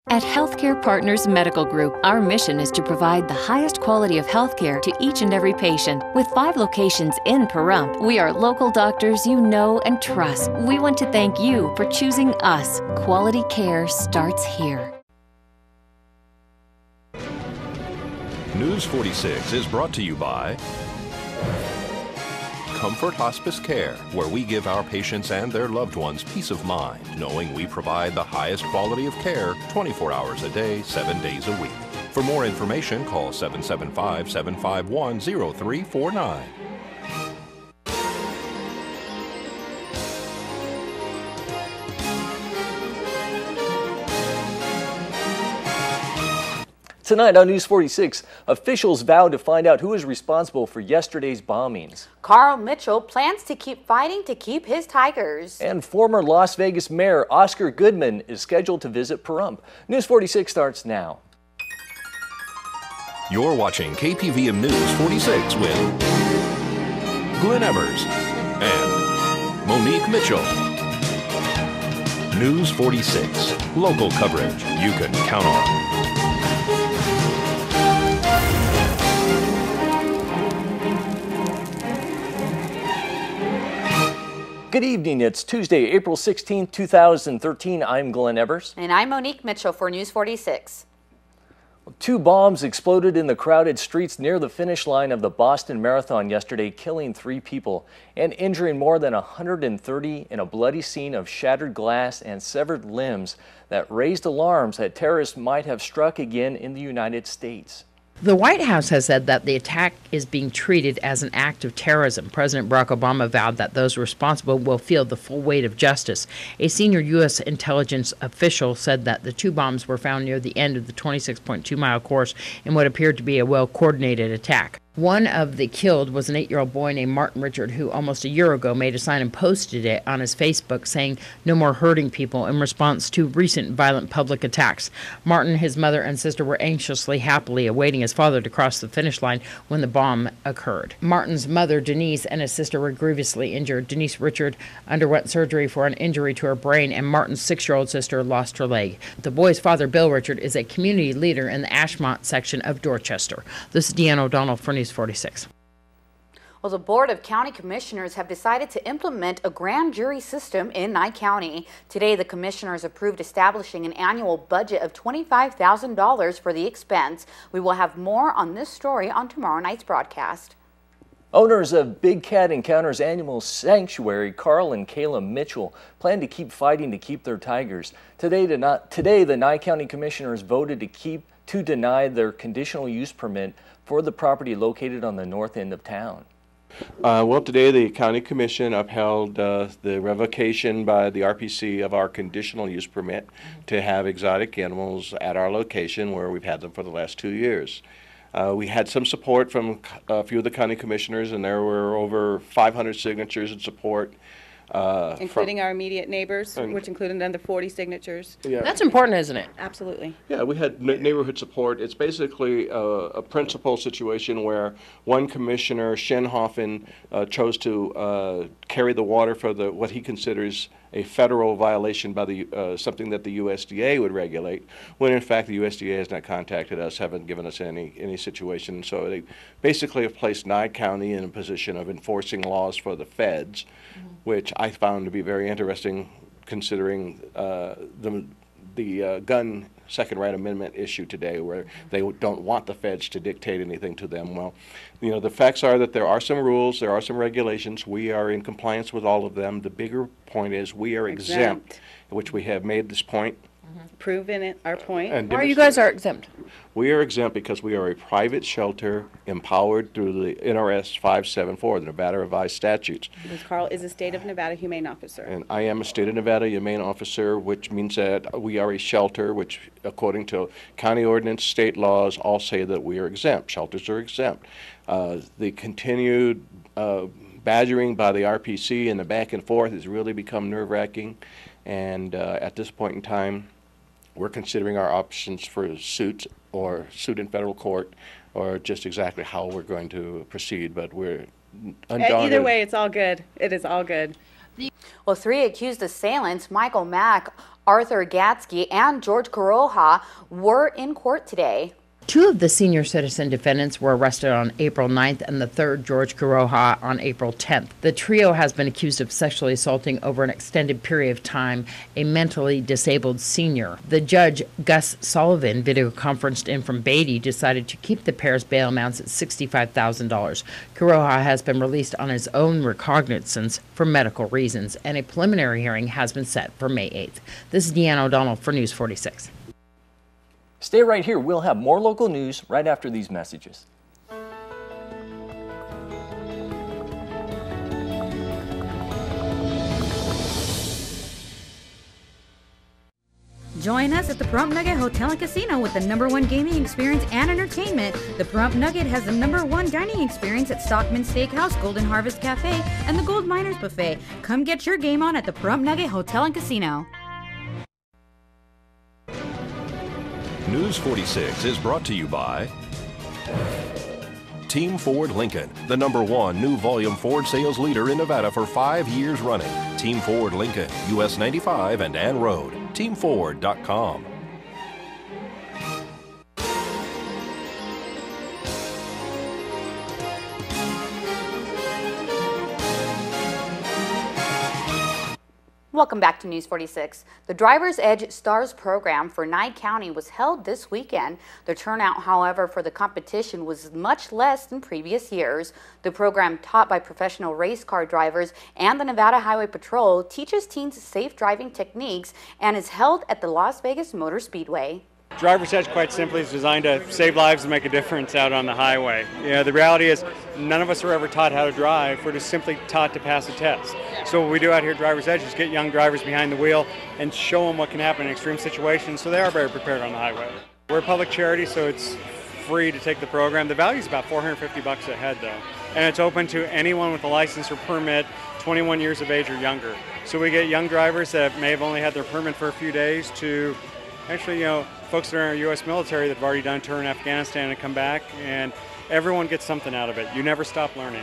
At Healthcare Partners Medical Group, our mission is to provide the highest quality of healthcare to each and every patient. With 5 locations in Pahrump, we are local doctors you know and trust. We want to thank you for choosing us. Quality care starts here. News 46 is brought to you by Comfort Hospice Care, where we give our patients and their loved ones peace of mind, knowing we provide the highest quality of care 24 hours a day, 7 days a week. For more information, call 775-751-0349. Tonight on News 46, officials vow to find out who is responsible for yesterday's bombings. Carl Mitchell plans to keep fighting to keep his Tigers. And former Las Vegas Mayor Oscar Goodman is scheduled to visit Pahrump. News 46 starts now. You're watching KPVM News 46 with Glenn Evers and Monique Mitchell. News 46, local coverage you can count on. Good evening. It's Tuesday, April 16, 2013. I'm Glenn Evers. And I'm Monique Mitchell for News 46. 2 bombs exploded in the crowded streets near the finish line of the Boston Marathon yesterday, killing 3 people and injuring more than 130 in a bloody scene of shattered glass and severed limbs that raised alarms that terrorists might have struck again in the United States. The White House has said that the attack is being treated as an act of terrorism. President Barack Obama vowed that those responsible will feel the full weight of justice. A senior U.S. intelligence official said that the 2 bombs were found near the end of the 26.2-mile course in what appeared to be a well-coordinated attack. One of the killed was an 8-year-old boy named Martin Richard, who almost a year ago made a sign and posted it on his Facebook saying, "No more hurting people," in response to recent violent public attacks. Martin, his mother, and sister were anxiously, happily awaiting his father to cross the finish line when the bomb occurred. Martin's mother, Denise, and his sister were grievously injured. Denise Richard underwent surgery for an injury to her brain, and Martin's 6-year-old sister lost her leg. The boy's father, Bill Richard, is a community leader in the Ashmont section of Dorchester. This is Deanna O'Donnell for News 46. Well, the Board of County Commissioners have decided to implement a grand jury system in Nye County. Today, the commissioners approved establishing an annual budget of $25,000 for the expense. We will have more on this story on tomorrow night's broadcast. Owners of Big Cat Encounters Animal Sanctuary, Carl and Kayla Mitchell, plan to keep fighting to keep their tigers. Today, the Nye County Commissioners voted to deny their conditional use permit for the property located on the north end of town. Well, today the County Commission upheld the revocation by the RPC of our conditional use permit to have exotic animals at our location where we've had them for the last 2 years. We had some support from a few of the county commissioners, and there were over 500 signatures in support. Including our immediate neighbors, which included under 40 signatures. Yeah. That's important, isn't it? Absolutely. Yeah, we had neighborhood support. It's basically a principal situation where one commissioner, Schenhofen, chose to carry the water for what he considers a federal violation by something that the USDA would regulate, when in fact the USDA has not contacted us, haven't given us any situation. So they basically have placed Nye County in a position of enforcing laws for the feds, which I found to be very interesting, considering the gun second right amendment issue today, where they don't want the feds to dictate anything to them. Well, you know, the facts are that there are some rules, there are some regulations. We are in compliance with all of them. The bigger point is we are exempt, which we have made this point. Proven it, our point. Why you guys are exempt? We are exempt because we are a private shelter empowered through the NRS 574, the Nevada Revised Statutes. Because Carl is a state of Nevada humane officer. And I am a state of Nevada humane officer, which means that we are a shelter, which according to county ordinance, state laws, all say that we are exempt. Shelters are exempt. The continued badgering by the RPC and the back and forth has really become nerve-wracking. And at this point in time, we're considering our options for suit in federal court, or just exactly how we're going to proceed. But we're undaunted. Either way, it's all good. It is all good. Well, 3 accused assailants, Michael Mack, Arthur Gatsky and George Coroja were in court today. Two of the senior citizen defendants were arrested on April 9th and the third, George Coroja, on April 10th. The trio has been accused of sexually assaulting over an extended period of time a mentally disabled senior. The judge, Gus Sullivan, video conferenced in from Beatty, decided to keep the pair's bail amounts at $65,000. Coroja has been released on his own recognizance for medical reasons, and a preliminary hearing has been set for May 8th. This is Deanna O'Donnell for News 46. Stay right here. We'll have more local news right after these messages. Join us at the Pahrump Nugget Hotel and Casino with the #1 gaming experience and entertainment. The Pahrump Nugget has the #1 dining experience at Stockman Steakhouse, Golden Harvest Cafe, and the Gold Miners Buffet. Come get your game on at the Pahrump Nugget Hotel and Casino. News 46 is brought to you by Team Ford Lincoln, the #1 new volume Ford sales leader in Nevada for 5 years running. Team Ford Lincoln, US 95 and Ann Road. TeamFord.com. Welcome back to News 46. The Driver's Edge Stars program for Nye County was held this weekend. The turnout, however, for the competition was much less than previous years. The program, taught by professional race car drivers and the Nevada Highway Patrol, teaches teens safe driving techniques and is held at the Las Vegas Motor Speedway. Driver's Edge, quite simply, is designed to save lives and make a difference out on the highway. You know, the reality is none of us are ever taught how to drive. We're just simply taught to pass a test. So what we do out here at Driver's Edge is get young drivers behind the wheel and show them what can happen in extreme situations so they are very prepared on the highway. We're a public charity, so it's free to take the program. The value is about $450 a head, though. And it's open to anyone with a license or permit, 21 years of age or younger. So we get young drivers that may have only had their permit for a few days to actually, folks that are in our U.S. military that have already done a tour in Afghanistan and come back, and everyone gets something out of it. You never stop learning.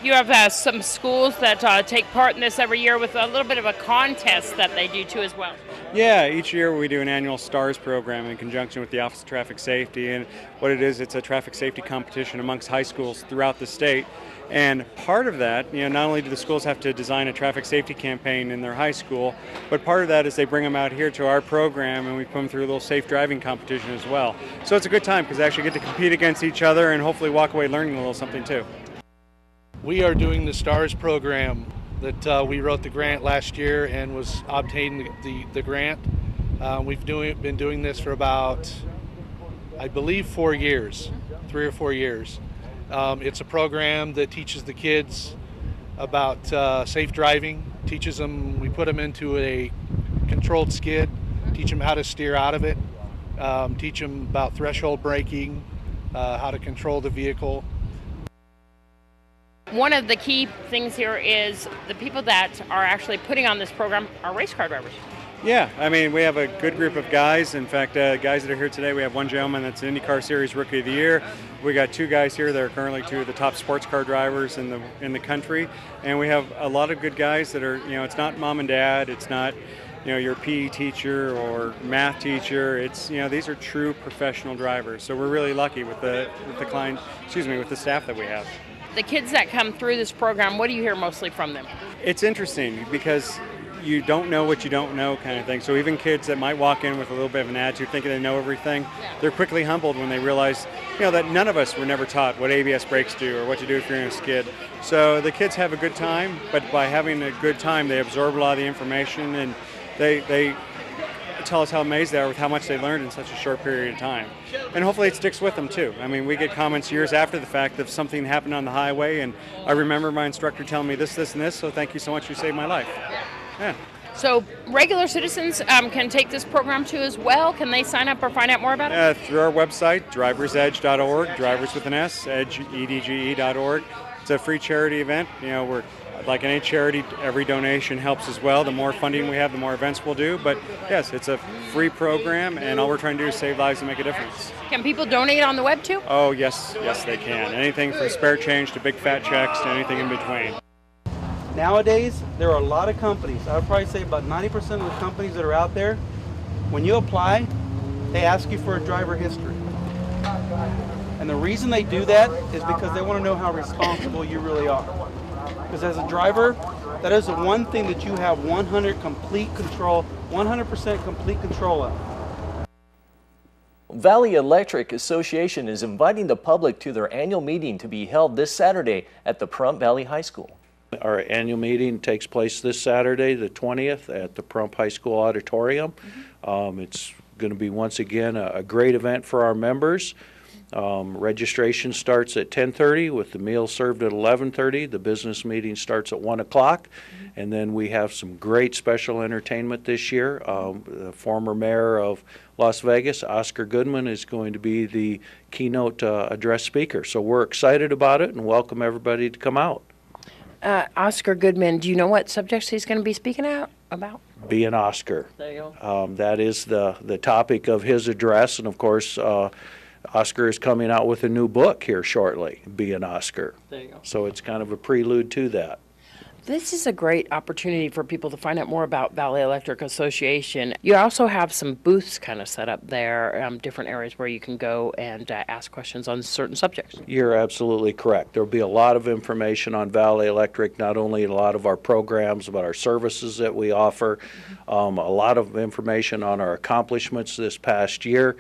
You have some schools that take part in this every year with a little bit of a contest that they do too as well. Yeah, each year we do an annual STARS program in conjunction with the Office of Traffic Safety, and what it is, it's a traffic safety competition amongst high schools throughout the state. And part of that, not only do the schools have to design a traffic safety campaign in their high school, but part of that is they bring them out here to our program and we put them through a little safe driving competition as well. So it's a good time because they actually get to compete against each other and hopefully walk away learning a little something too. We are doing the STARS program that we wrote the grant last year and was obtained the grant. We've been doing this for about, I believe, 4 years, 3 or 4 years. It's a program that teaches the kids about safe driving, teaches them, we put them into a controlled skid, teach them how to steer out of it, teach them about threshold braking, how to control the vehicle. One of the key things here is the people that are actually putting on this program are race car drivers. Yeah, I mean, we have a good group of guys. In fact, guys that are here today, we have one gentleman that's an IndyCar Series Rookie of the Year. We got 2 guys here that are currently 2 of the top sports car drivers in the country, and we have a lot of good guys that are, it's not mom and dad, it's not, your PE teacher or math teacher. It's, these are true professional drivers. So we're really lucky with the staff that we have. The kids that come through this program, what do you hear mostly from them? It's interesting because you don't know what you don't know kind of thing. So even kids that might walk in with a little bit of an attitude thinking they know everything, they're quickly humbled when they realize, that none of us were never taught what ABS brakes do or what to do if you're in a skid. So the kids have a good time, but by having a good time, they absorb a lot of the information and they tell us how amazed they are with how much they learned in such a short period of time. And hopefully it sticks with them too. I mean, we get comments years after the fact of something happened on the highway and I remember my instructor telling me this, and this, so thank you so much, you saved my life. Yeah. So regular citizens can take this program too as well. Can they sign up or find out more about it? Through our website, driversedge.org, drivers with an S, edge, edge.org. It's a free charity event. We're like any charity, every donation helps as well. The more funding we have, the more events we'll do. But yes, it's a free program, and all we're trying to do is save lives and make a difference. Can people donate on the web too? Oh, yes, they can. Anything from spare change to big fat checks to anything in between. Nowadays, there are a lot of companies. I would probably say about 90% of the companies that are out there, when you apply, they ask you for a driver history. And the reason they do that is because they want to know how responsible you really are. Because as a driver, that is the one thing that you have 100% complete control of. Valley Electric Association is inviting the public to their annual meeting to be held this Saturday at the Pahrump Valley High School. Our annual meeting takes place this Saturday, the 20th, at the Pahrump High School Auditorium. It's going to be once again a great event for our members. Registration starts at 10:30 with the meal served at 11:30. The business meeting starts at 1 o'clock. And then we have some great special entertainment this year. The former mayor of Las Vegas, Oscar Goodman, is going to be the keynote address speaker. So we're excited about it and welcome everybody to come out. Oscar Goodman, do you know what subjects he's going to be speaking about? Be an Oscar. There you go. That is the topic of his address. And of course, Oscar is coming out with a new book here shortly, Be an Oscar. There you go. So it's kind of a prelude to that. This is a great opportunity for people to find out more about Valley Electric Association. You also have some booths kind of set up there, different areas where you can go and ask questions on certain subjects. You're absolutely correct. There'll be a lot of information on Valley Electric, not only a lot of our programs, but our services that we offer, a lot of information on our accomplishments this past year.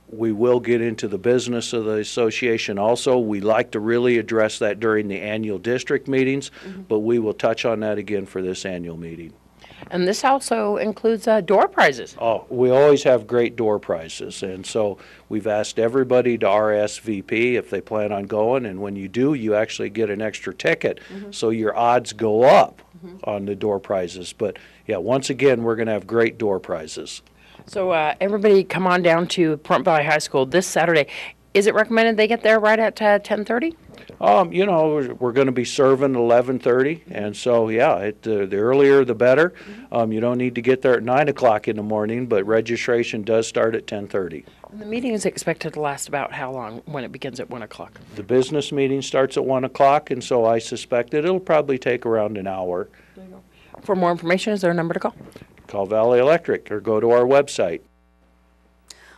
We will get into the business of the association also. We like to really address that during the annual district meetings, but we will touch on that again for this annual meeting. And this also includes door prizes. Oh, we always have great door prizes, and so we've asked everybody to RSVP if they plan on going, and when you do, you actually get an extra ticket, so your odds go up on the door prizes. But yeah, once again, we're going to have great door prizes. So everybody come on down to Pahrump Valley High School this Saturday. Is it recommended they get there right at 10:30? You know, we're going to be serving 11:30, and so yeah, the earlier the better. You don't need to get there at 9 o'clock in the morning, but registration does start at 10:30. And the meeting is expected to last about how long when it begins at 1 o'clock? The business meeting starts at 1 o'clock, and so I suspect that it'll probably take around an hour. There you go. For more information, is there a number to call? Call Valley Electric or go to our website.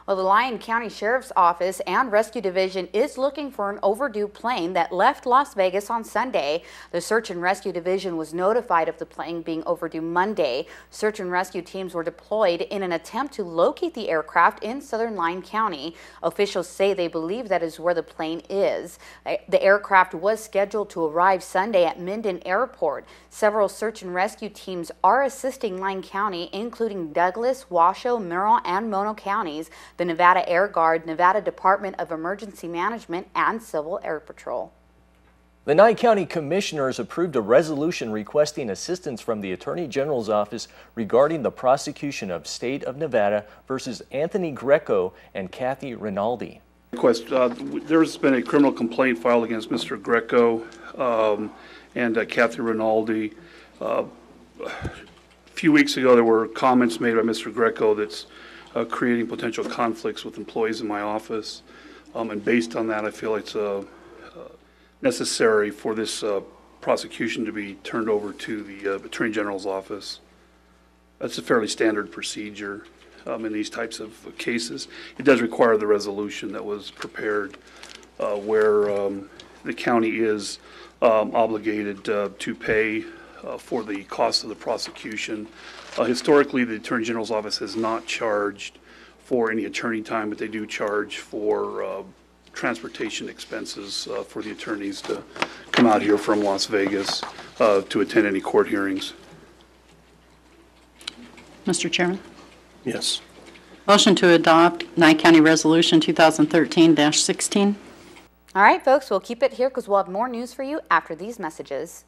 Well, the Lyon County Sheriff's Office and Rescue Division is looking for an overdue plane that left Las Vegas on Sunday. The Search and Rescue Division was notified of the plane being overdue Monday. Search and rescue teams were deployed in an attempt to locate the aircraft in southern Lyon County. Officials say they believe that is where the plane is. The aircraft was scheduled to arrive Sunday at Minden Airport. Several search and rescue teams are assisting Lyon County, including Douglas, Washoe, Merrill, and Mono counties, the Nevada Air Guard, Nevada Department of Emergency Management, and Civil Air Patrol. The Nye County Commissioners approved a resolution requesting assistance from the Attorney General's office regarding the prosecution of State of Nevada versus Anthony Greco and Kathy Rinaldi. There's been a criminal complaint filed against Mr. Greco and Kathy Rinaldi. A few weeks ago, there were comments made by Mr. Greco that's creating potential conflicts with employees in my office. And based on that, I feel it's necessary for this prosecution to be turned over to the Attorney General's office. That's a fairly standard procedure in these types of cases. It does require the resolution that was prepared where the county is obligated to pay for the cost of the prosecution. Historically, the Attorney General's office has not charged for any attorney time, but they do charge for transportation expenses for the attorneys to come out here from Las Vegas to attend any court hearings. Mr. Chairman? Yes. Motion to adopt Nye County Resolution 2013-16. All right, folks, we'll keep it here because we'll have more news for you after these messages.